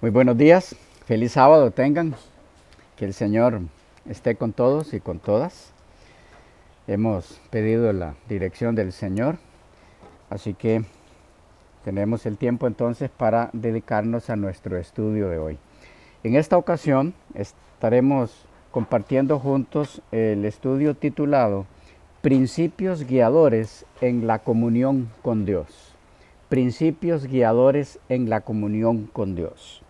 Muy buenos días, feliz sábado tengan, que el Señor esté con todos y con todas. Hemos pedido la dirección del Señor, así que tenemos el tiempo entonces para dedicarnos a nuestro estudio de hoy. En esta ocasión estaremos compartiendo juntos el estudio titulado Principios guiadores en la comunión con Dios. Principios guiadores en la comunión con Dios.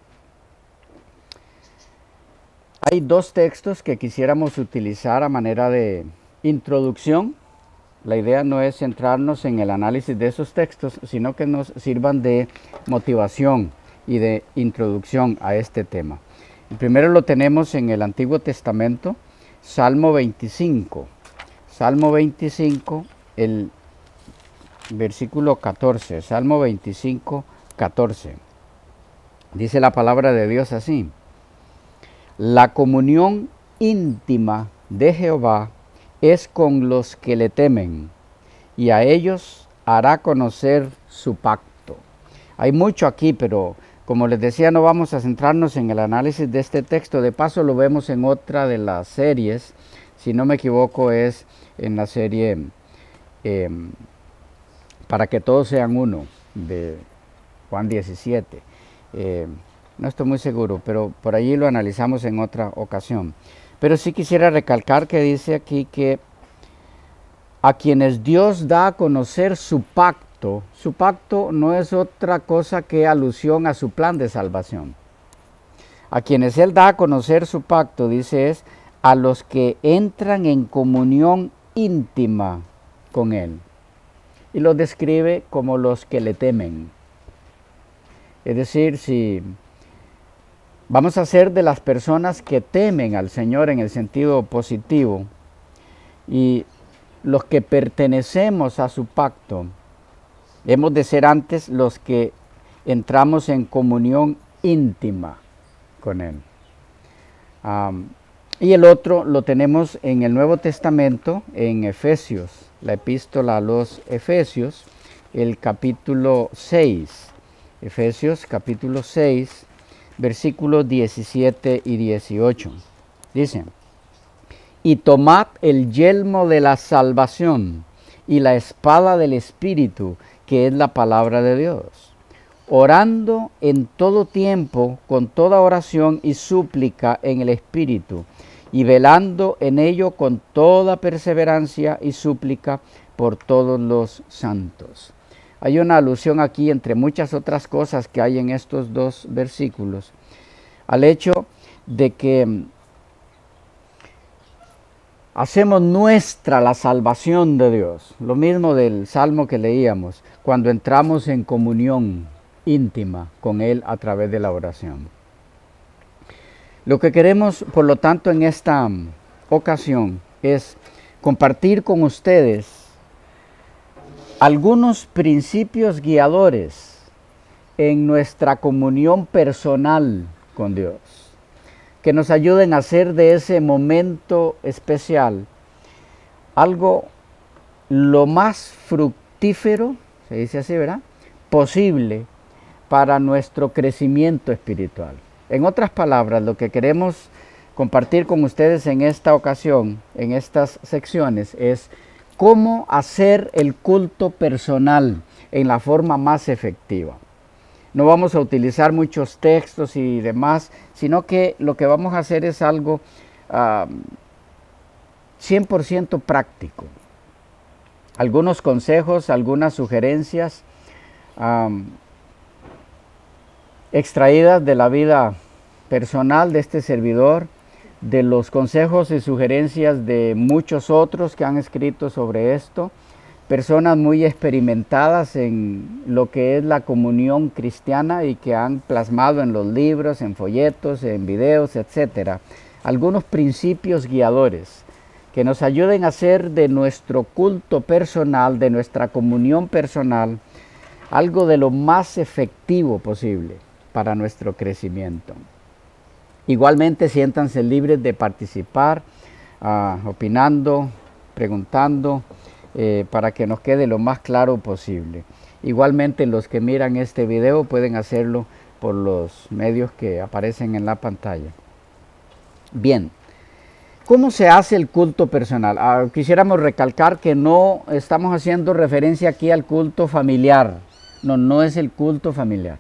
Hay dos textos que quisiéramos utilizar a manera de introducción. La idea no es centrarnos en el análisis de esos textos, sino que nos sirvan de motivación y de introducción a este tema. El primero lo tenemos en el Antiguo Testamento, Salmo 25. Salmo 25, el versículo 14. Salmo 25, 14. Dice la palabra de Dios así: la comunión íntima de Jehová es con los que le temen, y a ellos hará conocer su pacto. Hay mucho aquí, pero como les decía, no vamos a centrarnos en el análisis de este texto. De paso lo vemos en otra de las series, si no me equivoco es en la serie Para que todos sean uno, de Juan 17. No estoy muy seguro, pero por allí lo analizamos en otra ocasión. Pero sí quisiera recalcar que dice aquí que a quienes Dios da a conocer su pacto no es otra cosa que alusión a su plan de salvación. A quienes Él da a conocer su pacto, dice, es a los que entran en comunión íntima con Él. Y los describe como los que le temen. Es decir, si vamos a ser de las personas que temen al Señor en el sentido positivo, y los que pertenecemos a su pacto, hemos de ser antes los que entramos en comunión íntima con Él. Y el otro lo tenemos en el Nuevo Testamento, en Efesios, la epístola a los Efesios, el capítulo 6. Efesios capítulo 6, versículos 17 y 18. Dice: y tomad el yelmo de la salvación y la espada del Espíritu, que es la palabra de Dios, orando en todo tiempo con toda oración y súplica en el Espíritu, y velando en ello con toda perseverancia y súplica por todos los santos. Hay una alusión aquí, entre muchas otras cosas que hay en estos dos versículos, al hecho de que hacemos nuestra la salvación de Dios. Lo mismo del Salmo que leíamos, cuando entramos en comunión íntima con Él a través de la oración. Lo que queremos, por lo tanto, en esta ocasión es compartir con ustedes algunos principios guiadores en nuestra comunión personal con Dios, que nos ayuden a hacer de ese momento especial algo lo más fructífero, se dice así, ¿verdad?, posible para nuestro crecimiento espiritual. En otras palabras, lo que queremos compartir con ustedes en esta ocasión, en estas secciones, es cómo hacer el culto personal en la forma más efectiva. No vamos a utilizar muchos textos y demás, sino que lo que vamos a hacer es algo 100% práctico. Algunos consejos, algunas sugerencias extraídas de la vida personal de este servidor, de los consejos y sugerencias de muchos otros que han escrito sobre esto, personas muy experimentadas en lo que es la comunión cristiana y que han plasmado en los libros, en folletos, en videos, etcétera, algunos principios guiadores que nos ayuden a hacer de nuestro culto personal, de nuestra comunión personal, algo de lo más efectivo posible para nuestro crecimiento. Igualmente, siéntanse libres de participar, opinando, preguntando, para que nos quede lo más claro posible. Igualmente, los que miran este video pueden hacerlo por los medios que aparecen en la pantalla. Bien, ¿cómo se hace el culto personal? Quisiéramos recalcar que no estamos haciendo referencia aquí al culto familiar. No, no es el culto familiar.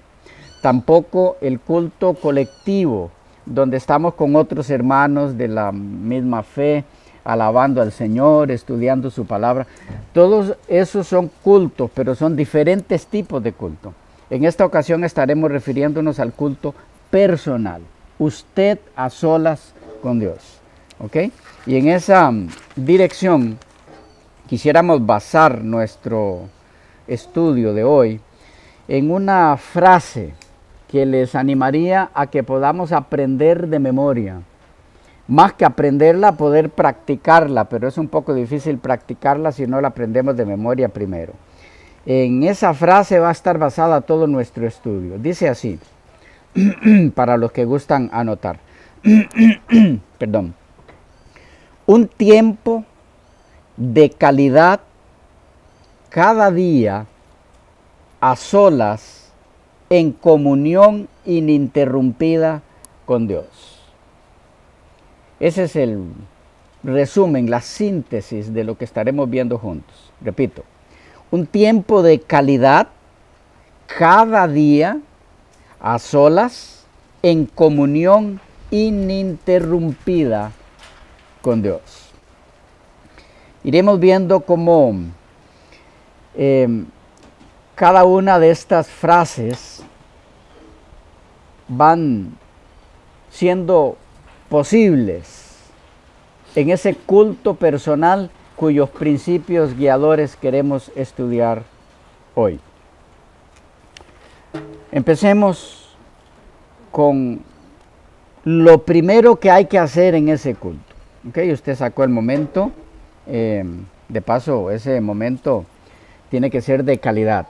Tampoco el culto colectivo, donde estamos con otros hermanos de la misma fe, alabando al Señor, estudiando su palabra. Todos esos son cultos, pero son diferentes tipos de culto. En esta ocasión estaremos refiriéndonos al culto personal. Usted a solas con Dios. ¿Ok? Y en esa dirección quisiéramos basar nuestro estudio de hoy en una frase que les animaría a que podamos aprender de memoria. Más que aprenderla, poder practicarla, pero es un poco difícil practicarla si no la aprendemos de memoria primero. En esa frase va a estar basada todo nuestro estudio. Dice así, para los que gustan anotar. Perdón. Un tiempo de calidad cada día a solas en comunión ininterrumpida con Dios. Ese es el resumen, la síntesis de lo que estaremos viendo juntos. Repito, un tiempo de calidad cada día a solas en comunión ininterrumpida con Dios. Iremos viendo cómo cada una de estas frases van siendo posibles en ese culto personal cuyos principios guiadores queremos estudiar hoy. Empecemos con lo primero que hay que hacer en ese culto. Okay, usted sacó el momento, de paso ese momento tiene que ser de calidad,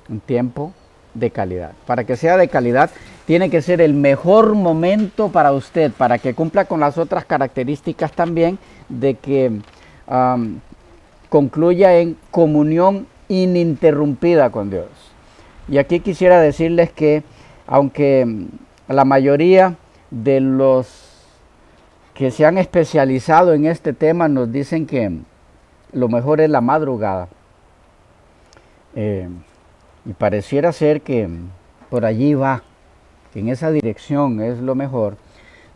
un tiempo de calidad. Para que sea de calidad tiene que ser el mejor momento para usted, para que cumpla con las otras características también de que concluya en comunión ininterrumpida con Dios. Y aquí quisiera decirles que aunque la mayoría de los que se han especializado en este tema nos dicen que lo mejor es la madrugada, y pareciera ser que por allí va, en esa dirección es lo mejor.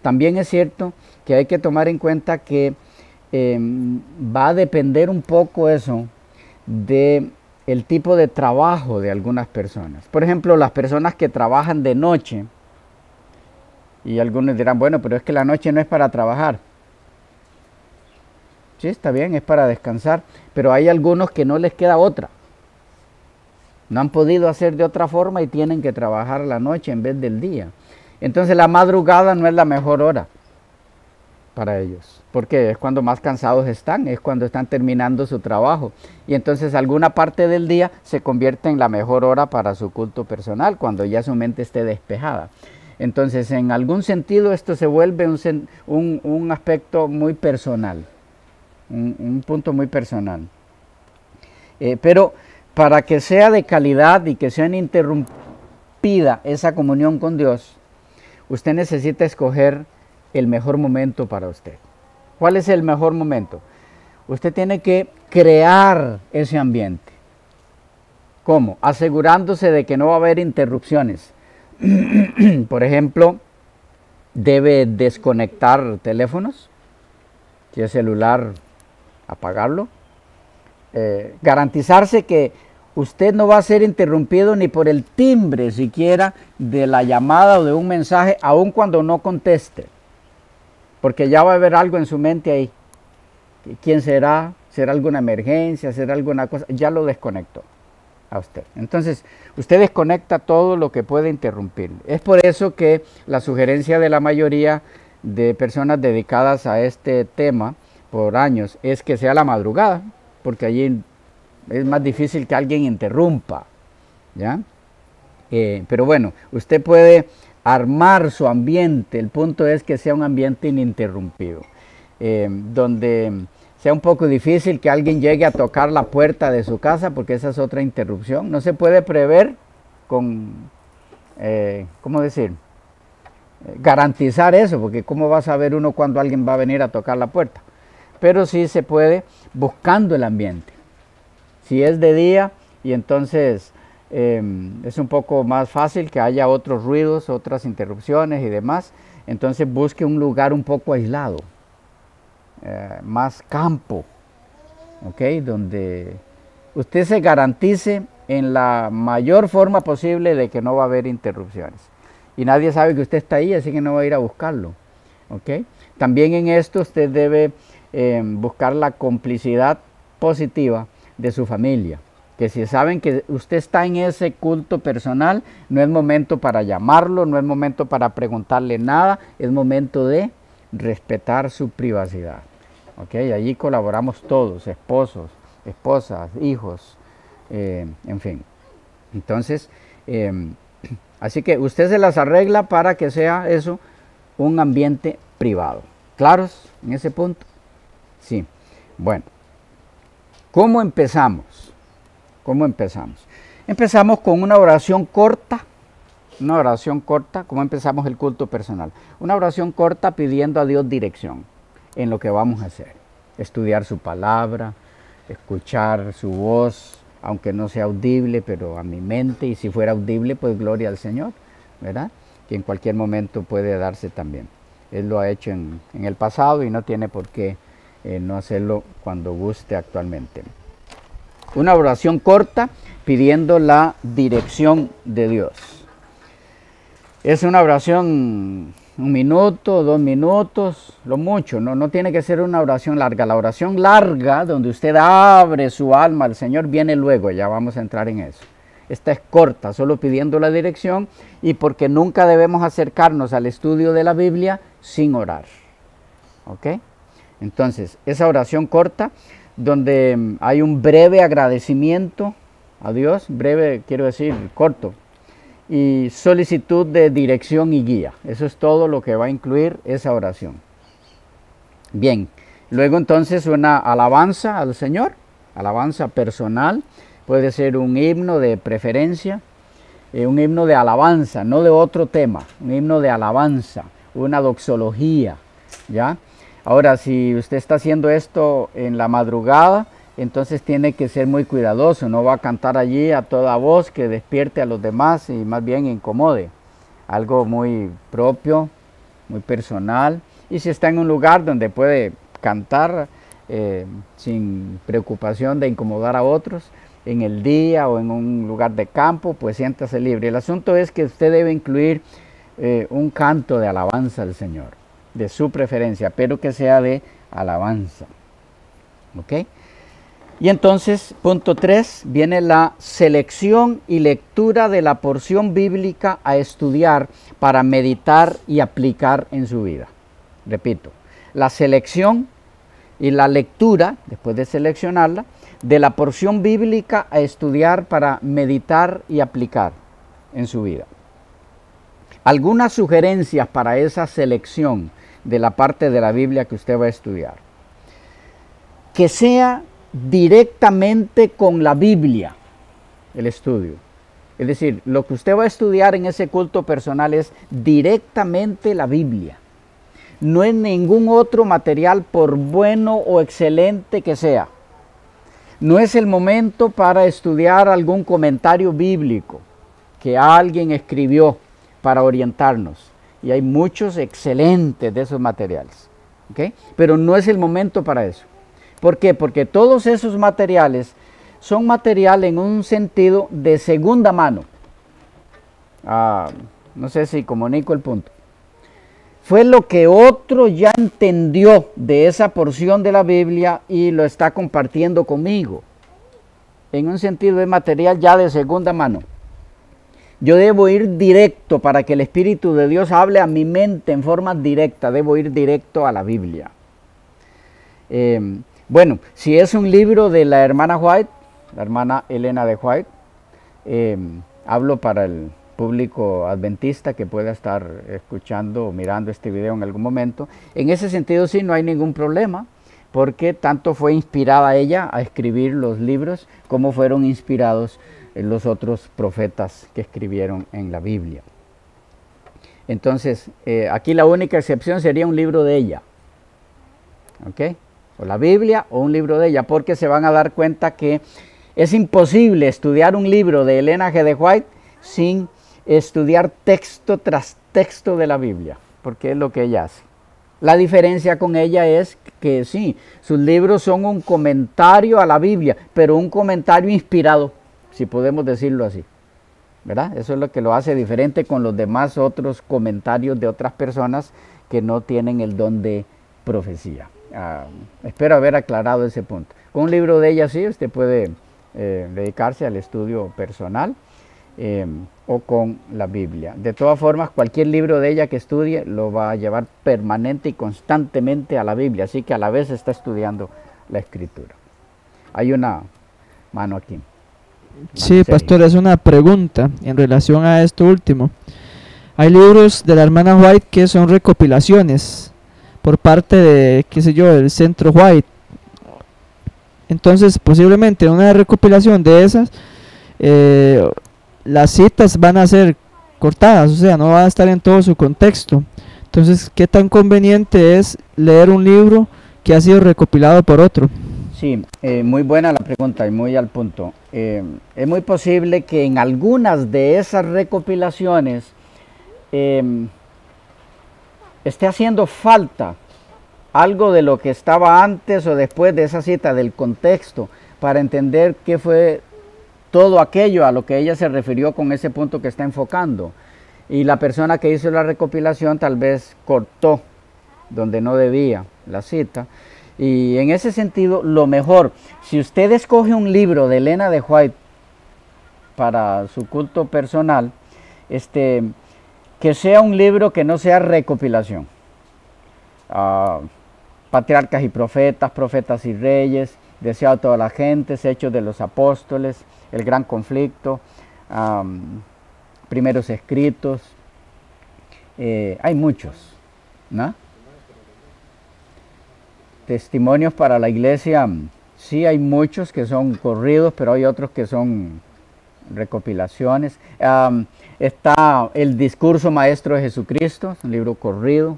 También es cierto que hay que tomar en cuenta que va a depender un poco eso de el tipo de trabajo de algunas personas. Por ejemplo, las personas que trabajan de noche, y algunos dirán, bueno, pero es que la noche no es para trabajar. Sí, está bien, es para descansar, pero hay algunos que no les queda otra. No han podido hacer de otra forma y tienen que trabajar la noche en vez del día. Entonces la madrugada no es la mejor hora para ellos, porque es cuando más cansados están, es cuando están terminando su trabajo. Y entonces alguna parte del día se convierte en la mejor hora para su culto personal, cuando ya su mente esté despejada. Entonces en algún sentido esto se vuelve un aspecto muy personal, un punto muy personal. Pero para que sea de calidad y que sea ininterrumpida esa comunión con Dios, usted necesita escoger el mejor momento para usted. ¿Cuál es el mejor momento? Usted tiene que crear ese ambiente. ¿Cómo? Asegurándose de que no va a haber interrupciones. Por ejemplo, debe desconectar teléfonos. Si es celular, apagarlo. Garantizarse que usted no va a ser interrumpido ni por el timbre siquiera de la llamada o de un mensaje, aun cuando no conteste, porque ya va a haber algo en su mente ahí. ¿Quién será? ¿Será alguna emergencia? ¿Será alguna cosa? Ya lo desconectó a usted. Entonces, usted desconecta todo lo que puede interrumpir. Es por eso que la sugerencia de la mayoría de personas dedicadas a este tema por años es que sea la madrugada, porque allí es más difícil que alguien interrumpa, ¿ya? Pero bueno, usted puede armar su ambiente, el punto es que sea un ambiente ininterrumpido, donde sea un poco difícil que alguien llegue a tocar la puerta de su casa, porque esa es otra interrupción. No se puede prever ¿cómo decir? Garantizar eso, porque ¿cómo va a saber uno cuando alguien va a venir a tocar la puerta? Pero sí se puede buscando el ambiente. Si es de día, y entonces es un poco más fácil que haya otros ruidos, otras interrupciones y demás, entonces busque un lugar un poco aislado, más campo, ¿ok? Donde usted se garantice en la mayor forma posible de que no va a haber interrupciones. Y nadie sabe que usted está ahí, así que no va a ir a buscarlo, ¿ok? También en esto usted debe buscar la complicidad positiva de su familia. Que si saben que usted está en ese culto personal, no es momento para llamarlo, no es momento para preguntarle nada, es momento de respetar su privacidad. ¿Ok? Allí colaboramos todos, esposos, esposas, hijos, en fin. Entonces, así que usted se las arregla para que sea eso un ambiente privado. ¿Claros en ese punto? Sí. Bueno, ¿cómo empezamos? ¿Cómo empezamos? Empezamos con una oración corta. Una oración corta, ¿cómo empezamos el culto personal? Una oración corta pidiendo a Dios dirección en lo que vamos a hacer. Estudiar su palabra, escuchar su voz, aunque no sea audible, pero a mi mente, y si fuera audible, pues gloria al Señor, ¿verdad? Que en cualquier momento puede darse también. Él lo ha hecho en el pasado y no tiene por qué no hacerlo cuando guste actualmente. Una oración corta pidiendo la dirección de Dios. Es una oración 1 minuto, 2 minutos, lo mucho, no tiene que ser una oración larga. La oración larga, donde usted abre su alma al Señor, viene luego, ya vamos a entrar en eso. Esta es corta, solo pidiendo la dirección, y porque nunca debemos acercarnos al estudio de la Biblia sin orar. ¿Ok? Entonces, esa oración corta, donde hay un breve agradecimiento a Dios, breve quiero decir corto, y solicitud de dirección y guía. Eso es todo lo que va a incluir esa oración. Bien, luego entonces una alabanza al Señor, alabanza personal, puede ser un himno de preferencia, un himno de alabanza, no de otro tema, un himno de alabanza, una doxología, ¿ya? Ahora, si usted está haciendo esto en la madrugada, entonces tiene que ser muy cuidadoso, no va a cantar allí a toda voz que despierte a los demás y más bien incomode. Algo muy propio, muy personal. Y si está en un lugar donde puede cantar sin preocupación de incomodar a otros, en el día o en un lugar de campo, pues siéntase libre. El asunto es que usted debe incluir un canto de alabanza al Señor, de su preferencia, pero que sea de alabanza. ¿Ok? Y entonces, punto 3, viene la selección y lectura de la porción bíblica a estudiar para meditar y aplicar en su vida. Repito, la selección y la lectura, después de seleccionarla, de la porción bíblica a estudiar para meditar y aplicar en su vida. Algunas sugerencias para esa selección de la parte de la Biblia que usted va a estudiar. Que sea directamente con la Biblia el estudio. Es decir, lo que usted va a estudiar en ese culto personal es directamente la Biblia. No es ningún otro material, por bueno o excelente que sea. No es el momento para estudiar algún comentario bíblico que alguien escribió para orientarnos. Y hay muchos excelentes de esos materiales. ¿Okay? Pero no es el momento para eso. ¿Por qué? Porque todos esos materiales son material en un sentido de segunda mano. No sé si comunico el punto. Fue lo que otro ya entendió de esa porción de la Biblia y lo está compartiendo conmigo. En un sentido de material ya de segunda mano. Yo debo ir directo para que el Espíritu de Dios hable a mi mente en forma directa. Debo ir directo a la Biblia. Bueno, si es un libro de la hermana White, la hermana Elena de White, hablo para el público adventista que pueda estar escuchando o mirando este video en algún momento. En ese sentido sí, no hay ningún problema, porque tanto fue inspirada ella a escribir los libros como fueron inspirados los otros profetas que escribieron en la Biblia. Entonces, aquí la única excepción sería un libro de ella, ¿ok? O la Biblia o un libro de ella, porque se van a dar cuenta que es imposible estudiar un libro de Elena G. de White sin estudiar texto tras texto de la Biblia, porque es lo que ella hace. La diferencia con ella es que sí, sus libros son un comentario a la Biblia, pero un comentario inspirado, si podemos decirlo así, ¿verdad? Eso es lo que lo hace diferente con los demás otros comentarios de otras personas que no tienen el don de profecía. Espero haber aclarado ese punto. Con un libro de ella sí, usted puede dedicarse al estudio personal o con la Biblia. De todas formas, cualquier libro de ella que estudie lo va a llevar permanente y constantemente a la Biblia, así que a la vez está estudiando la Escritura. Hay una mano aquí. Sí, pastor, es una pregunta en relación a esto último. Hay libros de la hermana White que son recopilaciones por parte de, qué sé yo, del Centro White. Entonces, posiblemente una recopilación de esas, las citas van a ser cortadas, o sea, no van a estar en todo su contexto. Entonces, ¿qué tan conveniente es leer un libro que ha sido recopilado por otro? Sí, muy buena la pregunta y muy al punto. Es muy posible que en algunas de esas recopilaciones esté haciendo falta algo de lo que estaba antes o después de esa cita, del contexto, para entender qué fue todo aquello a lo que ella se refirió con ese punto que está enfocando. Y la persona que hizo la recopilación tal vez cortó donde no debía la cita. Y en ese sentido, lo mejor, si usted escoge un libro de Elena de White para su culto personal, que sea un libro que no sea recopilación. Patriarcas y profetas, profetas y reyes, Deseado a toda la gente, Hechos de los Apóstoles, El Gran Conflicto, Primeros Escritos, hay muchos, ¿no? Testimonios para la iglesia, sí hay muchos que son corridos, pero hay otros que son recopilaciones. Está El Discurso Maestro de Jesucristo, un libro corrido.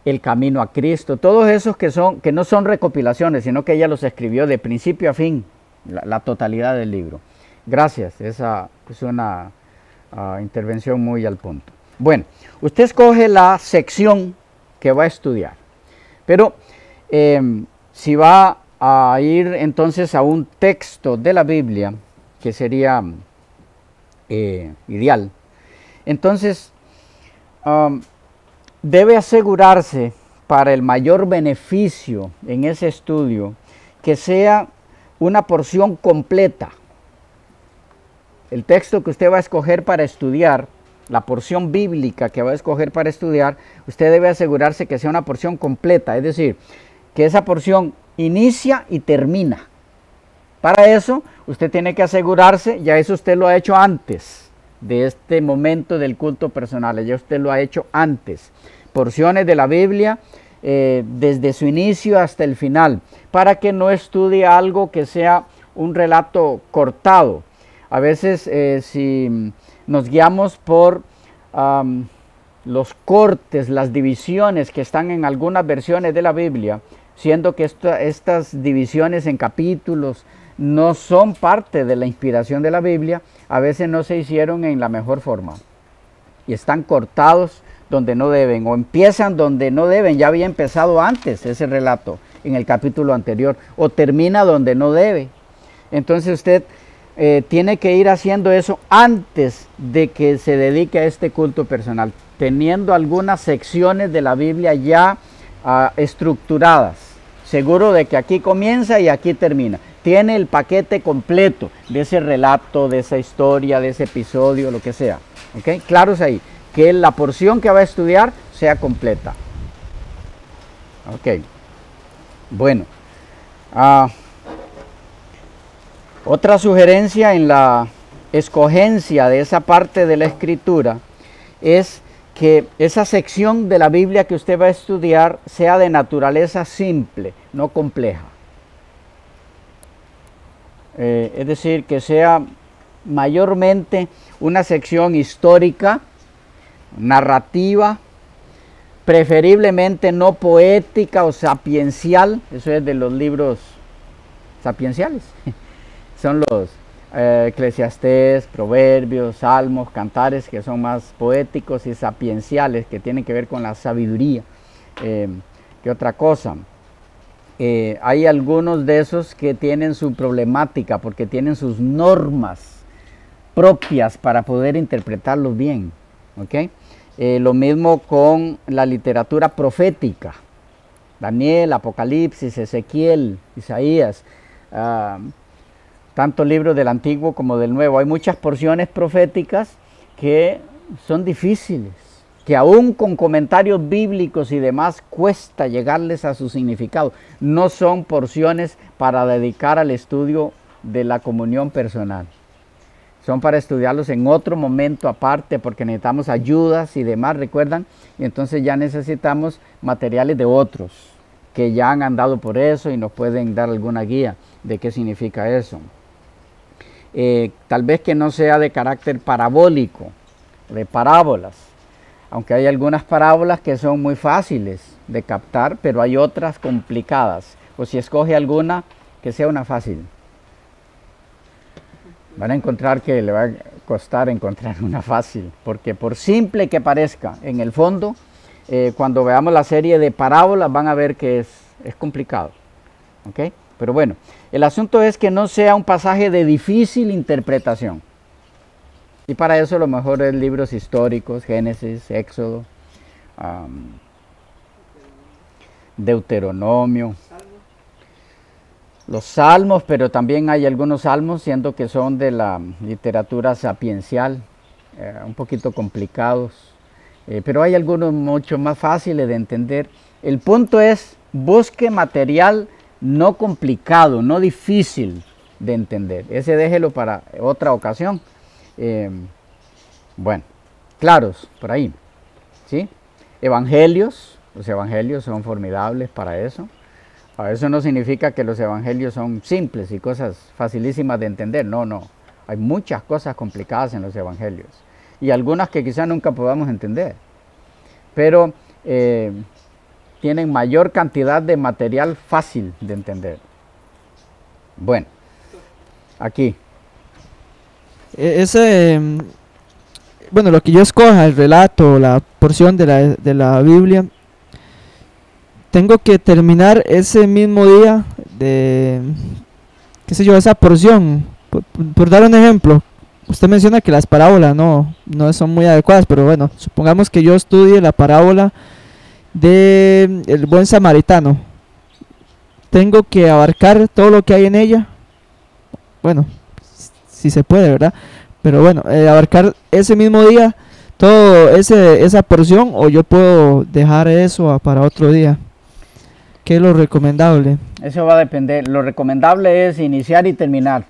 El Camino a Cristo, todos esos que no son recopilaciones, sino que ella los escribió de principio a fin, la totalidad del libro. Gracias, esa es una intervención muy al punto. Bueno, usted escoge la sección que va a estudiar, pero si va a ir entonces a un texto de la Biblia, que sería ideal, entonces debe asegurarse, para el mayor beneficio en ese estudio, que sea una porción completa. El texto que usted va a escoger para estudiar, la porción bíblica que va a escoger para estudiar, usted debe asegurarse que sea una porción completa, es decir, que esa porción inicia y termina. Para eso, usted tiene que asegurarse, ya eso usted lo ha hecho antes de este momento del culto personal, ya usted lo ha hecho antes, porciones de la Biblia desde su inicio hasta el final, para que no estudie algo que sea un relato cortado. A veces si nos guiamos por los cortes, las divisiones que están en algunas versiones de la Biblia, siendo que estas divisiones en capítulos no son parte de la inspiración de la Biblia, a veces no se hicieron en la mejor forma y están cortados donde no deben, o empiezan donde no deben, ya había empezado antes ese relato en el capítulo anterior, o termina donde no debe. Entonces usted tiene que ir haciendo eso antes de que se dedique a este culto personal, teniendo algunas secciones de la Biblia ya estructuradas, seguro de que aquí comienza y aquí termina. Tiene el paquete completo de ese relato, de esa historia, de ese episodio, lo que sea. ¿Okay? Claros ahí, que la porción que va a estudiar sea completa. Ok. Bueno. Otra sugerencia en la escogencia de esa parte de la escritura es que esa sección de la Biblia que usted va a estudiar sea de naturaleza simple, no compleja. Es decir, que sea mayormente una sección histórica, narrativa, preferiblemente no poética o sapiencial. Eso es de los libros sapienciales. Son los Eclesiastés, Proverbios, Salmos, Cantares, que son más poéticos y sapienciales, que tienen que ver con la sabiduría que otra cosa. Hay algunos de esos que tienen su problemática porque tienen sus normas propias para poder interpretarlos bien, ¿ok? Lo mismo con la literatura profética, Daniel, Apocalipsis, Ezequiel, Isaías, tanto libros del Antiguo como del Nuevo. Hay muchas porciones proféticas que son difíciles, que aún con comentarios bíblicos y demás cuesta llegarles a su significado. No son porciones para dedicar al estudio de la comunión personal. Son para estudiarlos en otro momento aparte porque necesitamos ayudas y demás, ¿recuerdan? Y entonces ya necesitamos materiales de otros que ya han andado por eso y nos pueden dar alguna guía de qué significa eso. Tal vez que no sea de carácter parabólico, de parábolas, aunque hay algunas parábolas que son muy fáciles de captar, pero hay otras complicadas. O si escoge alguna, que sea una fácil. Van a encontrar que le va a costar encontrar una fácil, porque por simple que parezca, en el fondo, cuando veamos la serie de parábolas van a ver que es complicado. ¿Okay? Pero bueno, el asunto es que no sea un pasaje de difícil interpretación. Y para eso lo mejor es libros históricos, Génesis, Éxodo, Deuteronomio, los salmos, pero también hay algunos salmos, siendo que son de la literatura sapiencial, un poquito complicados, pero hay algunos mucho más fáciles de entender. El punto es, busque material no complicado, no difícil de entender. Ese déjelo para otra ocasión. Bueno, claros, por ahí, ¿sí? Evangelios, los evangelios son formidables para eso. Eso no significa que los evangelios son simples y cosas facilísimas de entender, no, no. Hay muchas cosas complicadas en los evangelios y algunas que quizás nunca podamos entender, pero tienen mayor cantidad de material fácil de entender. Bueno, aquí. Bueno, lo que yo escoja, el relato, la porción de la Biblia, tengo que terminar ese mismo día de, qué sé yo, esa porción. Por dar un ejemplo, usted menciona que las parábolas no son muy adecuadas, pero bueno, supongamos que yo estudie la parábola de el buen samaritano. Tengo que abarcar todo lo que hay en ella. Bueno, si se puede, ¿verdad? Pero bueno, abarcar ese mismo día todo esa porción, o yo puedo dejar eso para otro día. ¿Qué es lo recomendable? Eso va a depender. Lo recomendable es iniciar y terminar.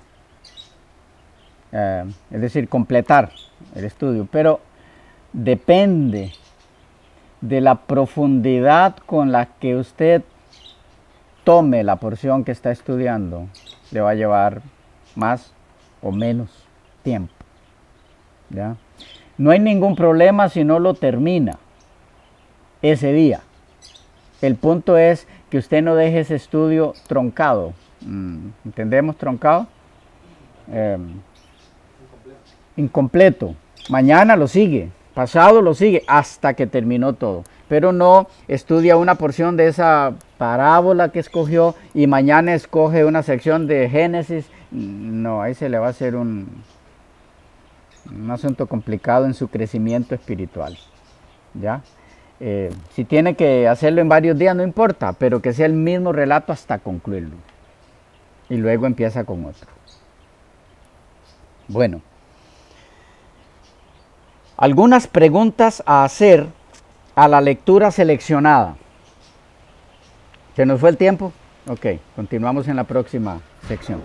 Es decir, completar el estudio. Pero depende de la profundidad con la que usted tome la porción que está estudiando. Le va a llevar más o menos tiempo. ¿Ya? No hay ningún problema si no lo termina ese día. El punto es que usted no deje ese estudio troncado. ¿Entendemos troncado? Incompleto. Mañana lo sigue, pasado lo sigue, hasta que terminó todo. Pero no estudia una porción de esa parábola que escogió y mañana escoge una sección de Génesis. No, ahí se le va a hacer un asunto complicado en su crecimiento espiritual. ¿Ya? Si tiene que hacerlo en varios días, no importa, pero que sea el mismo relato hasta concluirlo. Y luego empieza con otro. Bueno. Algunas preguntas a hacer a la lectura seleccionada. ¿Se nos fue el tiempo? Ok, continuamos en la próxima sección.